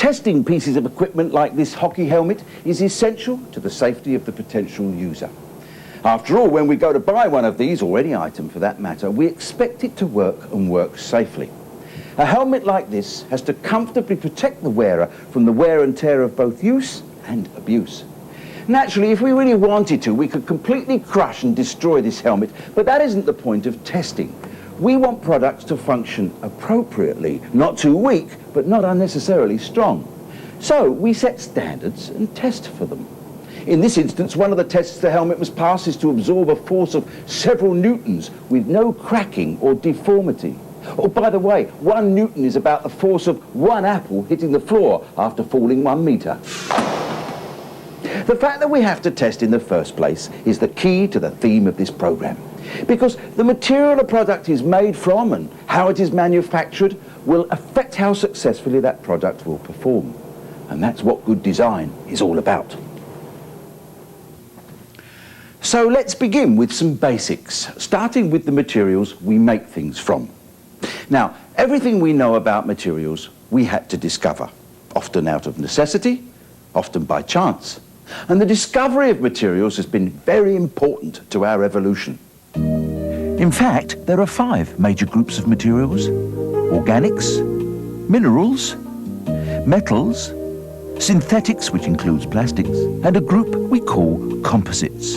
testing pieces of equipment like this hockey helmet is essential to the safety of the potential user. After all, when we go to buy one of these, or any item for that matter, we expect it to work and work safely. A helmet like this has to comfortably protect the wearer from the wear and tear of both use and abuse. Naturally, if we really wanted to, we could completely crush and destroy this helmet, but that isn't the point of testing. We want products to function appropriately, not too weak, but not unnecessarily strong. So we set standards and test for them. In this instance, one of the tests the helmet must pass is to absorb a force of several newtons with no cracking or deformity. Oh, by the way, 1 newton is about the force of 1 apple hitting the floor after falling 1 metre. The fact that we have to test in the first place is the key to the theme of this programme, because the material a product is made from and how it is manufactured will affect how successfully that product will perform. And that's what good design is all about. So let's begin with some basics, starting with the materials we make things from. Now, everything we know about materials we had to discover, often out of necessity, often by chance. And the discovery of materials has been very important to our evolution. In fact, there are 5 major groups of materials: organics, minerals, metals, synthetics, which includes plastics, and a group we call composites.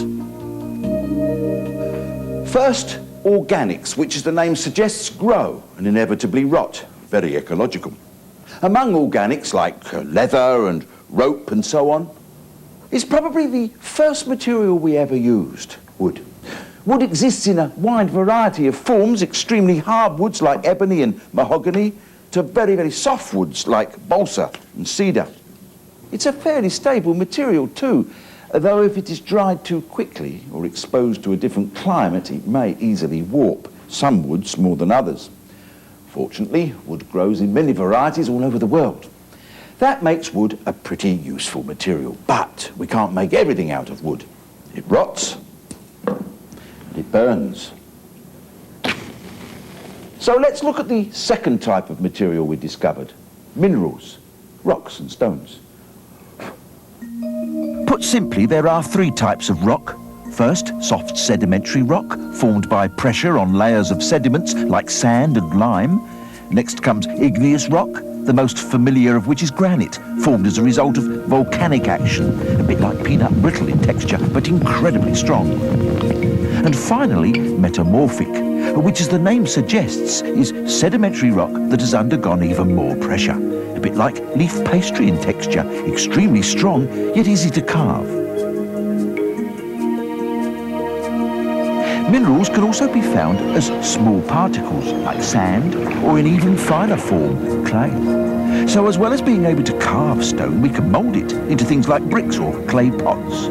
First, organics, which as the name suggests, grow and inevitably rot. Very ecological. Among organics, like leather and rope and so on, is probably the first material we ever used, wood. Wood exists in a wide variety of forms, extremely hard woods like ebony and mahogany, to very, very soft woods like balsa and cedar. It's a fairly stable material too, though if it is dried too quickly or exposed to a different climate, it may easily warp, some woods more than others. Fortunately, wood grows in many varieties all over the world. That makes wood a pretty useful material, but we can't make everything out of wood. It rots and it burns. So let's look at the second type of material we discovered: minerals, rocks and stones. Put simply, there are 3 types of rock. First, soft sedimentary rock, formed by pressure on layers of sediments like sand and lime. Next comes igneous rock, the most familiar of which is granite, formed as a result of volcanic action, a bit like peanut brittle in texture, but incredibly strong. And finally, metamorphic, which, as the name suggests, is sedimentary rock that has undergone even more pressure, a bit like leaf pastry in texture, extremely strong, yet easy to carve. Minerals can also be found as small particles, like sand, or in even finer form, clay. So as well as being able to carve stone, we can mould it into things like bricks or clay pots.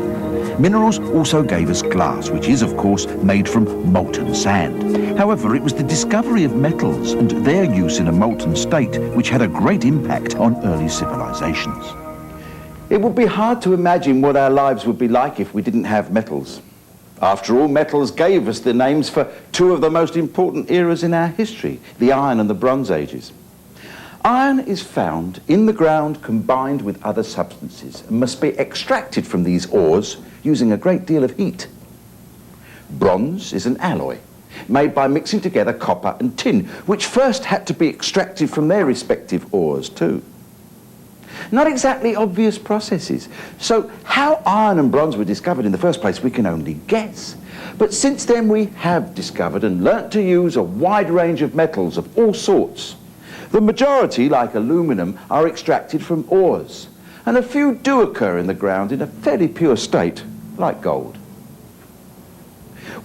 Minerals also gave us glass, which is, of course, made from molten sand. However, it was the discovery of metals and their use in a molten state which had a great impact on early civilizations. It would be hard to imagine what our lives would be like if we didn't have metals. After all, metals gave us the names for 2 of the most important eras in our history, the Iron and the Bronze Ages. Iron is found in the ground combined with other substances and must be extracted from these ores using a great deal of heat. Bronze is an alloy made by mixing together copper and tin, which first had to be extracted from their respective ores too. Not exactly obvious processes. So how iron and bronze were discovered in the first place, we can only guess. But since then we have discovered and learnt to use a wide range of metals of all sorts. The majority, like aluminum, are extracted from ores, and a few do occur in the ground in a fairly pure state, like gold.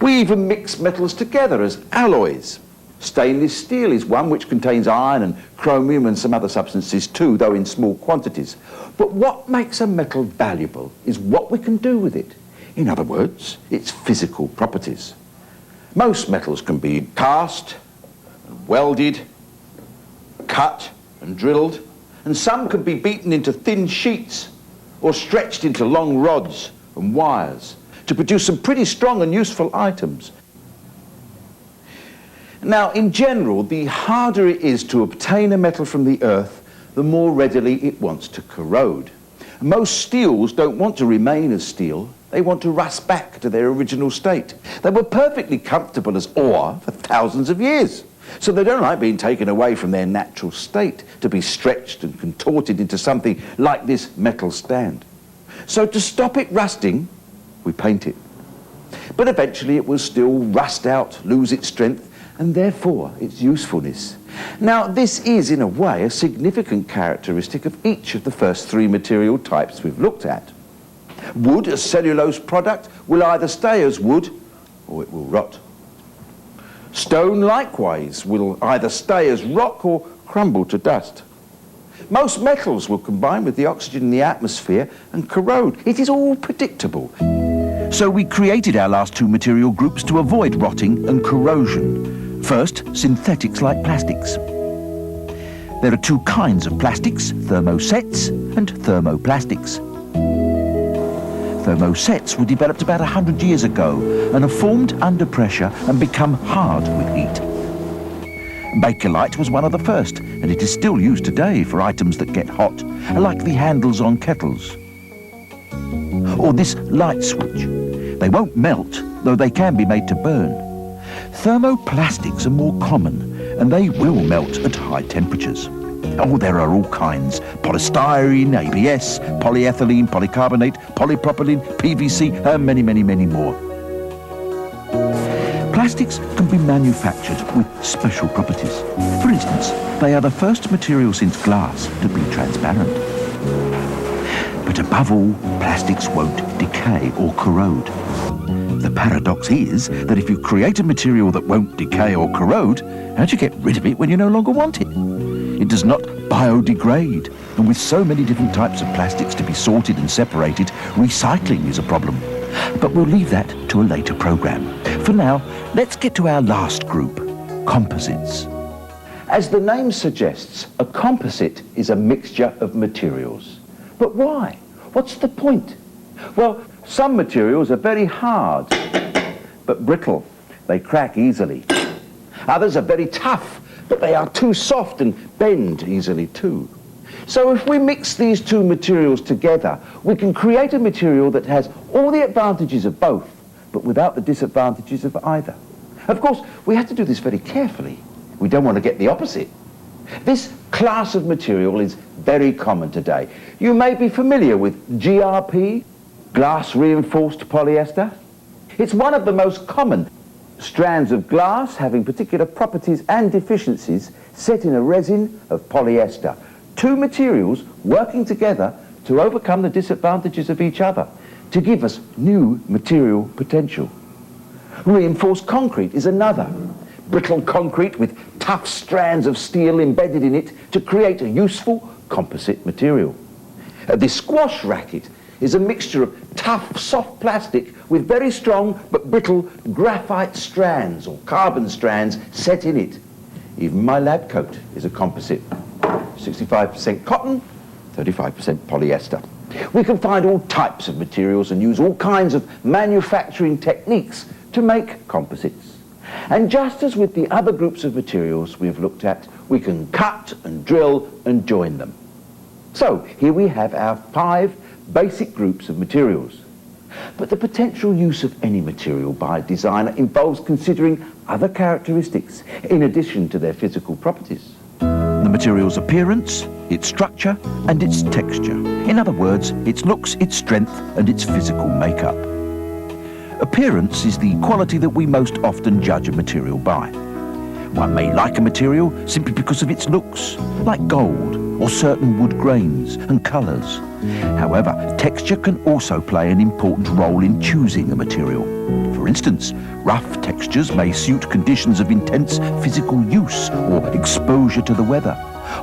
We even mix metals together as alloys. Stainless steel is one which contains iron and chromium and some other substances too, though in small quantities. But what makes a metal valuable is what we can do with it. In other words, its physical properties. Most metals can be cast, and welded, cut and drilled, and some can be beaten into thin sheets or stretched into long rods and wires to produce some pretty strong and useful items. Now, in general, the harder it is to obtain a metal from the earth, the more readily it wants to corrode. Most steels don't want to remain as steel. They want to rust back to their original state. They were perfectly comfortable as ore for thousands of years. So they don't like being taken away from their natural state to be stretched and contorted into something like this metal stand. So to stop it rusting, we paint it. But eventually it will still rust out, lose its strength, and therefore its usefulness. Now, this is, in a way, a significant characteristic of each of the first three material types we've looked at. Wood, a cellulose product, will either stay as wood or it will rot. Stone, likewise, will either stay as rock or crumble to dust. Most metals will combine with the oxygen in the atmosphere and corrode. It is all predictable. So we created our last two material groups to avoid rotting and corrosion. First, synthetics like plastics. There are two kinds of plastics, thermosets and thermoplastics. Thermosets were developed about 100 years ago and are formed under pressure and become hard with heat. Bakelite was one of the first, and it is still used today for items that get hot, like the handles on kettles. Or this light switch. They won't melt, though they can be made to burn. Thermoplastics are more common, and they will melt at high temperatures. Oh, there are all kinds. Polystyrene, ABS, polyethylene, polycarbonate, polypropylene, PVC, and many, many, many more. Plastics can be manufactured with special properties. For instance, they are the first material since glass to be transparent. But above all, plastics won't decay or corrode. The paradox is that if you create a material that won't decay or corrode, how do you get rid of it when you no longer want it? It does not biodegrade, and with so many different types of plastics to be sorted and separated, recycling is a problem. But we'll leave that to a later program. For now, let's get to our last group, composites. As the name suggests, a composite is a mixture of materials. But why? What's the point? Well, some materials are very hard, but brittle. They crack easily. Others are very tough, but they are too soft and bend easily too. So if we mix these two materials together, we can create a material that has all the advantages of both, but without the disadvantages of either. Of course, we have to do this very carefully. We don't want to get the opposite. This class of material is very common today. You may be familiar with GRP, glass reinforced polyester. It's one of the most common strands of glass having particular properties and deficiencies set in a resin of polyester. Two materials working together to overcome the disadvantages of each other to give us new material potential. Reinforced concrete is another. Brittle concrete with tough strands of steel embedded in it to create a useful composite material. The squash racket is a mixture of tough, soft plastic with very strong but brittle graphite strands or carbon strands set in it. Even my lab coat is a composite. 65% cotton, 35% polyester. We can find all types of materials and use all kinds of manufacturing techniques to make composites. And just as with the other groups of materials we've looked at, we can cut and drill and join them. So here we have our 5 basic groups of materials. But the potential use of any material by a designer involves considering other characteristics in addition to their physical properties. The material's appearance, its structure, and its texture. In other words, its looks, its strength, and its physical makeup. Appearance is the quality that we most often judge a material by. One may like a material simply because of its looks, like gold or certain wood grains and colours. However, texture can also play an important role in choosing a material. For instance, rough textures may suit conditions of intense physical use or exposure to the weather,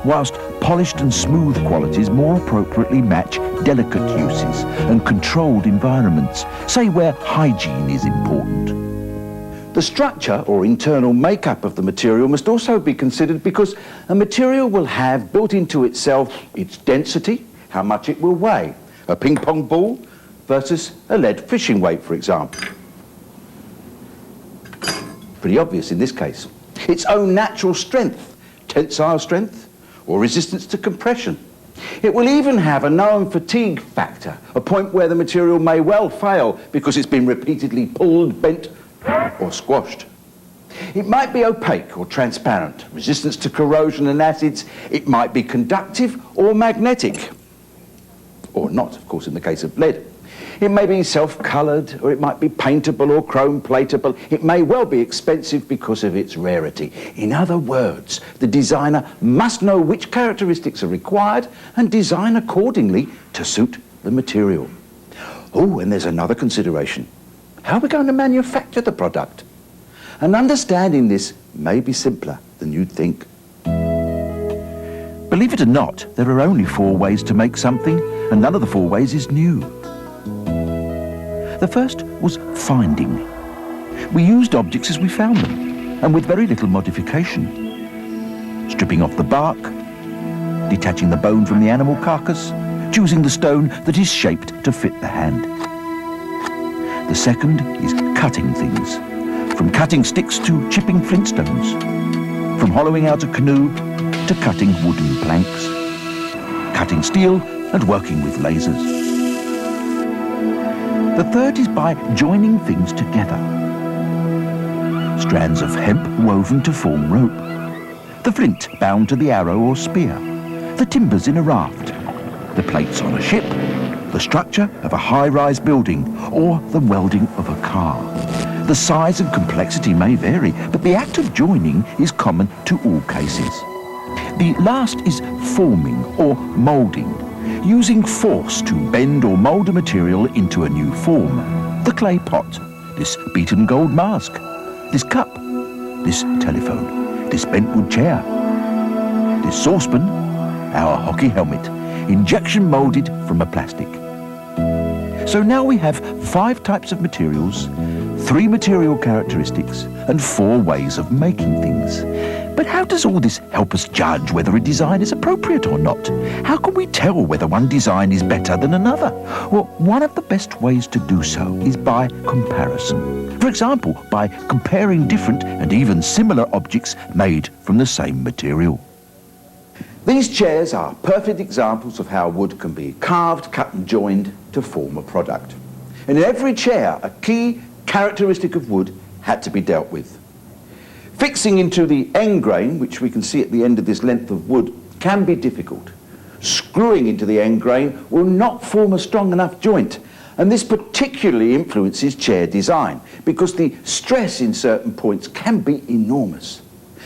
whilst polished and smooth qualities more appropriately match delicate uses and controlled environments, say where hygiene is important. The structure or internal makeup of the material must also be considered because a material will have built into itself its density, how much it will weigh, a ping pong ball versus a lead fishing weight, for example. Pretty obvious in this case. Its own natural strength, tensile strength, or resistance to compression. It will even have a known fatigue factor, a point where the material may well fail because it's been repeatedly pulled, bent, or squashed. It might be opaque or transparent, resistance to corrosion and acids. It might be conductive or magnetic, or not, of course, in the case of lead. It may be self-coloured, or it might be paintable or chrome-platable. It may well be expensive because of its rarity. In other words, the designer must know which characteristics are required and design accordingly to suit the material. Oh, and there's another consideration. How are we going to manufacture the product? And understanding this may be simpler than you'd think. Believe it or not, there are only 4 ways to make something, and none of the 4 ways is new. The first was finding. We used objects as we found them, and with very little modification. Stripping off the bark, detaching the bone from the animal carcass, choosing the stone that is shaped to fit the hand. The second is cutting things, from cutting sticks to chipping flintstones, from hollowing out a canoe to cutting wooden planks, cutting steel and working with lasers. The third is by joining things together. Strands of hemp woven to form rope, the flint bound to the arrow or spear, the timbers in a raft, the plates on a ship, the structure of a high-rise building, or the welding of a car. The size and complexity may vary, but the act of joining is common to all cases. The last is forming or moulding, using force to bend or mould a material into a new form. The clay pot, this beaten gold mask, this cup, this telephone, this bentwood chair, this saucepan, our hockey helmet, injection moulded from a plastic. So now we have 5 types of materials, 3 material characteristics, and 4 ways of making things. But how does all this help us judge whether a design is appropriate or not? How can we tell whether one design is better than another? Well, one of the best ways to do so is by comparison. For example, by comparing different and even similar objects made from the same material. These chairs are perfect examples of how wood can be carved, cut and joined to form a product. And in every chair, a key characteristic of wood had to be dealt with. Fixing into the end grain, which we can see at the end of this length of wood, can be difficult. Screwing into the end grain will not form a strong enough joint, and this particularly influences chair design because the stress in certain points can be enormous.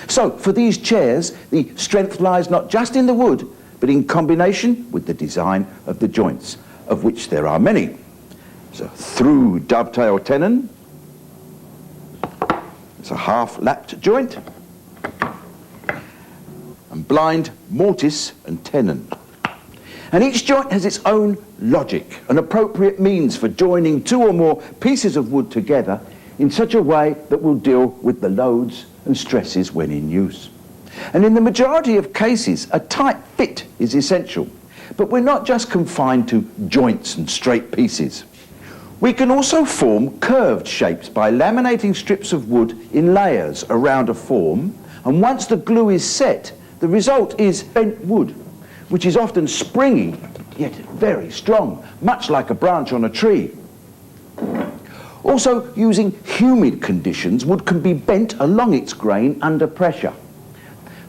So for these chairs, the strength lies not just in the wood, but in combination with the design of the joints, of which there are many. So through dovetail tenon, it's a half-lapped joint, and blind mortise and tenon. And each joint has its own logic, an appropriate means for joining 2 or more pieces of wood together in such a way that will deal with the loads and stresses when in use. And in the majority of cases, a tight fit is essential. But we're not just confined to joints and straight pieces. We can also form curved shapes by laminating strips of wood in layers around a form, and once the glue is set, the result is bent wood, which is often springy, yet very strong, much like a branch on a tree. Also, using humid conditions, wood can be bent along its grain under pressure.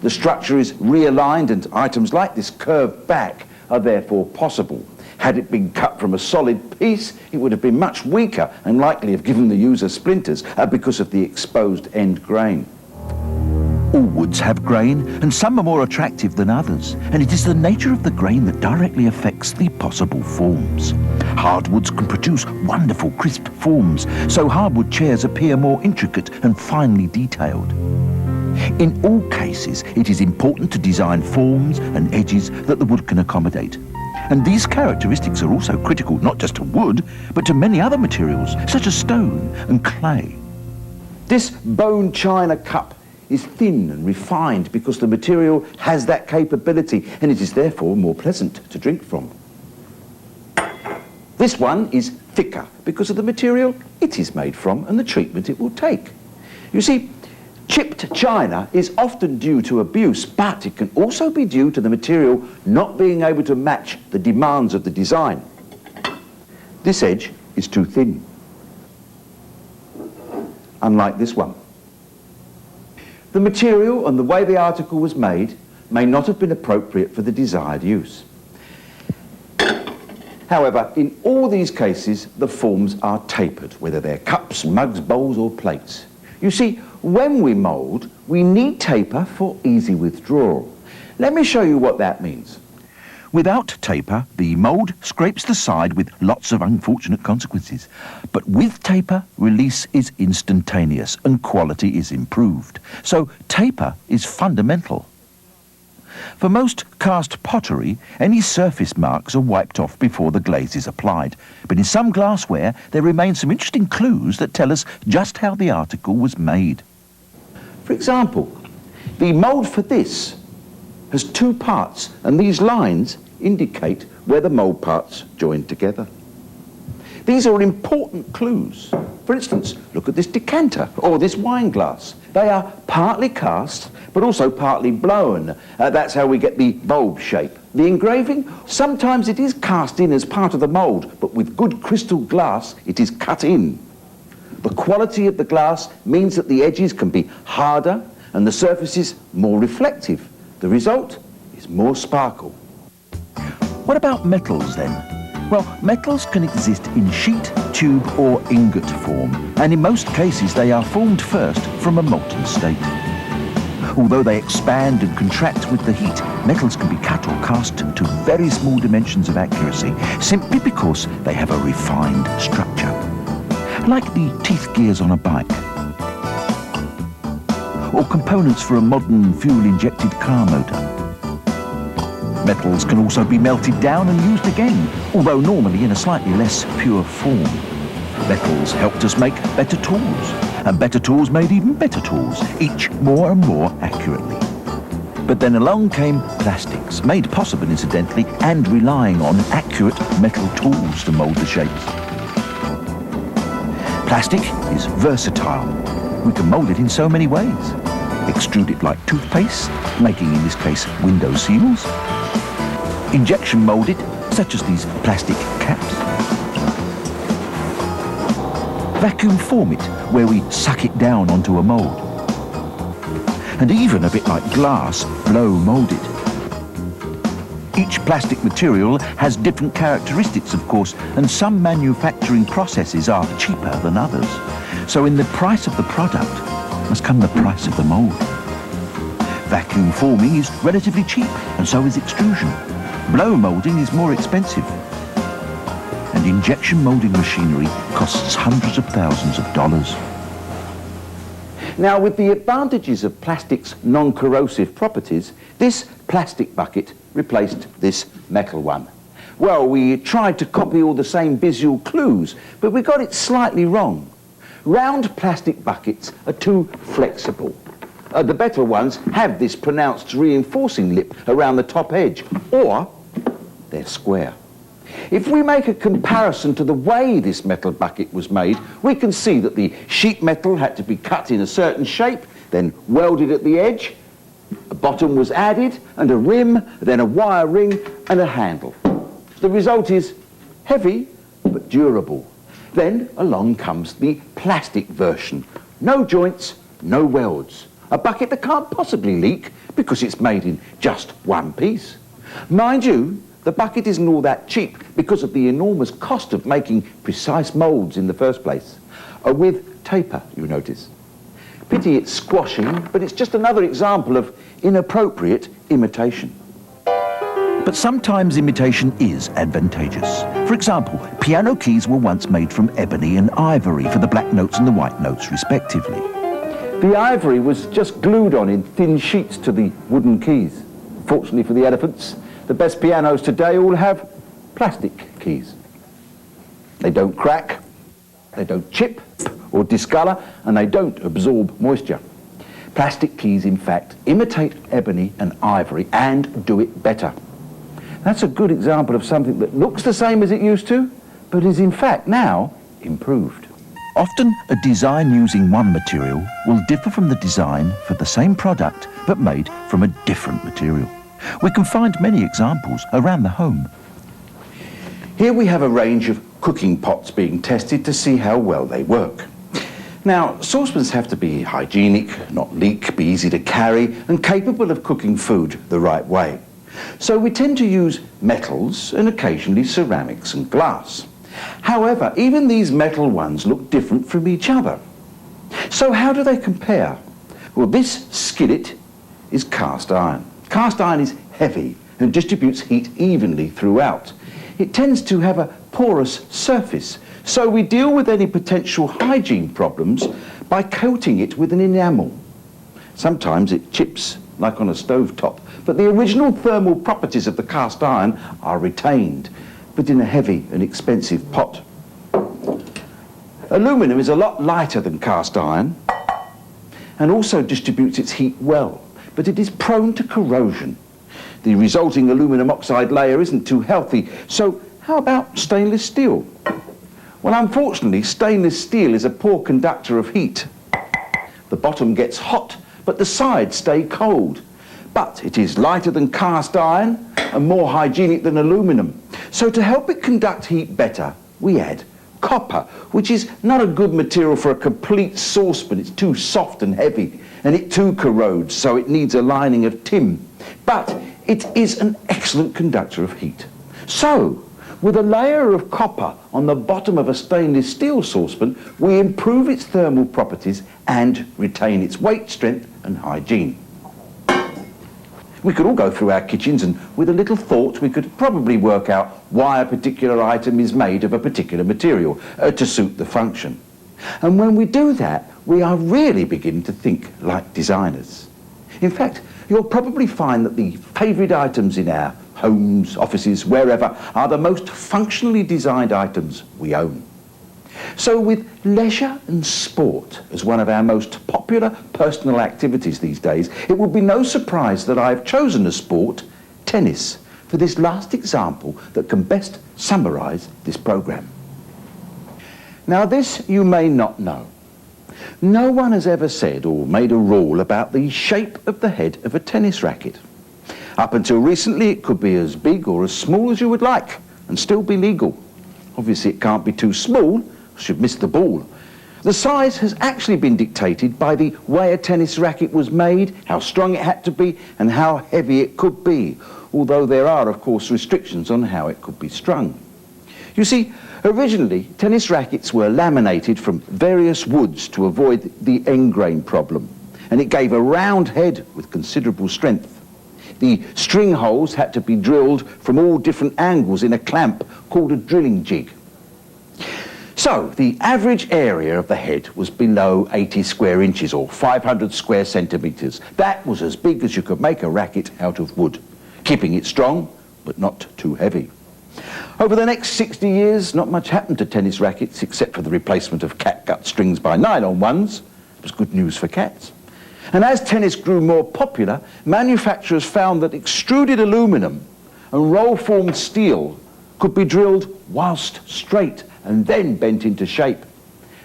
The structure is realigned, and items like this curved back are therefore possible. Had it been cut from a solid piece, it would have been much weaker and likely have given the user splinters because of the exposed end grain. All woods have grain, and some are more attractive than others, and it is the nature of the grain that directly affects the possible forms. Hardwoods can produce wonderful crisp forms, so hardwood chairs appear more intricate and finely detailed. In all cases, it is important to design forms and edges that the wood can accommodate. And these characteristics are also critical not just to wood, but to many other materials, such as stone and clay. This bone china cup is thin and refined because the material has that capability, and it is therefore more pleasant to drink from. This one is thicker because of the material it is made from and the treatment it will take. You see, Chipped china is often due to abuse, but it can also be due to the material not being able to match the demands of the design. This edge is too thin, unlike this one. The material and the way the article was made may not have been appropriate for the desired use. However, in all these cases, the forms are tapered, whether they're cups, mugs, bowls or plates. You see, when we mould, we need taper for easy withdrawal. Let me show you what that means. Without taper, the mould scrapes the side with lots of unfortunate consequences. But with taper, release is instantaneous and quality is improved. So taper is fundamental. For most cast pottery, any surface marks are wiped off before the glaze is applied. But in some glassware, there remain some interesting clues that tell us just how the article was made. For example, the mould for this has two parts, and these lines indicate where the mould parts join together. These are important clues. For instance, look at this decanter or this wine glass. They are partly cast, but also partly blown. That's how we get the bulb shape. The engraving, sometimes it is cast in as part of the mould, but with good crystal glass, it is cut in. The quality of the glass means that the edges can be harder and the surfaces more reflective. The result is more sparkle. What about metals then? Well, metals can exist in sheet, tube or ingot form, and in most cases they are formed first from a molten state. Although they expand and contract with the heat, metals can be cut or cast to very small dimensions of accuracy, simply because they have a refined structure. Like the teeth gears on a bike, or components for a modern fuel-injected car motor. Metals can also be melted down and used again, although normally in a slightly less pure form. Metals helped us make better tools, and better tools made even better tools, each more and more accurately. But then along came plastics, made possible incidentally, and relying on accurate metal tools to mould the shapes. Plastic is versatile. We can mould it in so many ways. Extrude it like toothpaste, making in this case window seals. Injection mould it, such as these plastic caps. Vacuum form it, where we suck it down onto a mould. And even a bit like glass, blow mould it. Each plastic material has different characteristics, of course, and some manufacturing processes are cheaper than others. So in the price of the product must come the price of the mould. Vacuum forming is relatively cheap, and so is extrusion. Blow moulding is more expensive. And injection moulding machinery costs hundreds of thousands of dollars. Now, with the advantages of plastic's non-corrosive properties, this plastic bucket replaced this metal one. Well, we tried to copy all the same visual clues, but we got it slightly wrong. Round plastic buckets are too flexible. The better ones have this pronounced reinforcing lip around the top edge, or they're square. If we make a comparison to the way this metal bucket was made, we can see that the sheet metal had to be cut in a certain shape, then welded at the edge, a bottom was added, and a rim, then a wire ring, and a handle. The result is heavy, but durable. Then along comes the plastic version. No joints, no welds. A bucket that can't possibly leak because it's made in just one piece. Mind you, the bucket isn't all that cheap because of the enormous cost of making precise moulds in the first place. With taper, you notice. Pity it's squashing, but it's just another example of inappropriate imitation. But sometimes imitation is advantageous. For example, piano keys were once made from ebony and ivory for the black notes and the white notes, respectively. The ivory was just glued on in thin sheets to the wooden keys. Fortunately for the elephants, the best pianos today all have plastic keys. They don't crack, they don't chip or discolour, and they don't absorb moisture. Plastic keys, in fact, imitate ebony and ivory and do it better. That's a good example of something that looks the same as it used to, but is in fact now improved. Often, a design using one material will differ from the design for the same product but made from a different material. We can find many examples around the home. Here we have a range of cooking pots being tested to see how well they work. Now, saucepans have to be hygienic, not leak, be easy to carry and capable of cooking food the right way. So we tend to use metals and occasionally ceramics and glass. However, even these metal ones look different from each other. So how do they compare? Well, this skillet is cast iron. Cast iron is heavy and distributes heat evenly throughout. It tends to have a porous surface, so we deal with any potential hygiene problems by coating it with an enamel. Sometimes it chips, like on a stovetop, but the original thermal properties of the cast iron are retained, but in a heavy and expensive pot. Aluminium is a lot lighter than cast iron and also distributes its heat well, but it is prone to corrosion. The resulting aluminium oxide layer isn't too healthy, so how about stainless steel? Well, unfortunately, stainless steel is a poor conductor of heat. The bottom gets hot, but the sides stay cold. But it is lighter than cast iron and more hygienic than aluminium. So to help it conduct heat better, we add copper, which is not a good material for a complete saucepan. It's too soft and heavy, and it too corrodes, so it needs a lining of tin. But it is an excellent conductor of heat. So, with a layer of copper on the bottom of a stainless steel saucepan, we improve its thermal properties and retain its weight, strength and hygiene. We could all go through our kitchens and with a little thought we could probably work out why a particular item is made of a particular material to suit the function. And when we do that, we are really beginning to think like designers. In fact, you'll probably find that the favourite items in our homes, offices, wherever, are the most functionally designed items we own. So with leisure and sport as one of our most popular personal activities these days, it would be no surprise that I've chosen a sport, tennis, for this last example that can best summarise this programme. Now this you may not know. No one has ever said or made a rule about the shape of the head of a tennis racket. Up until recently it could be as big or as small as you would like and still be legal. Obviously it can't be too small, should miss the ball. The size has actually been dictated by the way a tennis racket was made, how strong it had to be and how heavy it could be, although there are of course restrictions on how it could be strung. You see, originally tennis rackets were laminated from various woods to avoid the end grain problem, and it gave a round head with considerable strength. The string holes had to be drilled from all different angles in a clamp called a drilling jig. So the average area of the head was below 80 square inches or 500 square centimetres. That was as big as you could make a racket out of wood, keeping it strong but not too heavy. Over the next 60 years, not much happened to tennis rackets except for the replacement of catgut strings by nylon ones. It was good news for cats. And as tennis grew more popular, manufacturers found that extruded aluminium and roll-formed steel could be drilled whilst straight and then bent into shape.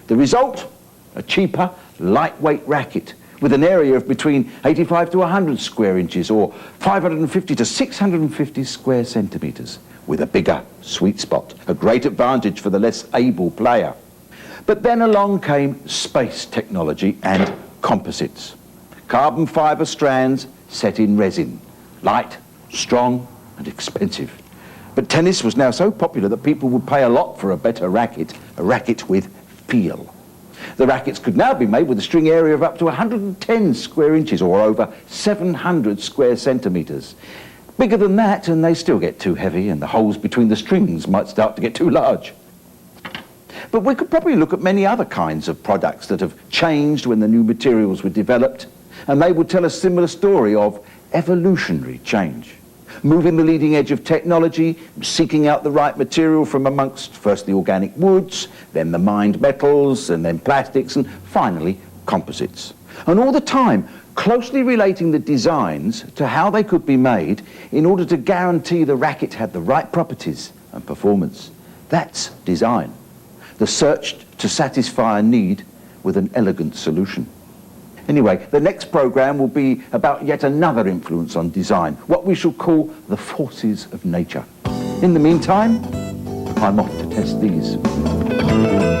The result? A cheaper, lightweight racket with an area of between 85 to 100 square inches or 550 to 650 square centimetres, with a bigger sweet spot, a great advantage for the less able player. But then along came space technology and composites. Carbon fibre strands set in resin, light, strong and expensive. But tennis was now so popular that people would pay a lot for a better racket, a racket with feel. The rackets could now be made with a string area of up to 110 square inches or over 700 square centimetres. Bigger than that and they still get too heavy and the holes between the strings might start to get too large. But we could probably look at many other kinds of products that have changed when the new materials were developed, and they would tell a similar story of evolutionary change. Moving the leading edge of technology, seeking out the right material from amongst first the organic woods, then the mined metals, and then plastics, and finally composites. And all the time closely relating the designs to how they could be made in order to guarantee the racket had the right properties and performance. That's design. The search to satisfy a need with an elegant solution. Anyway, the next programme will be about yet another influence on design, what we shall call the forces of nature. In the meantime, I'm off to test these.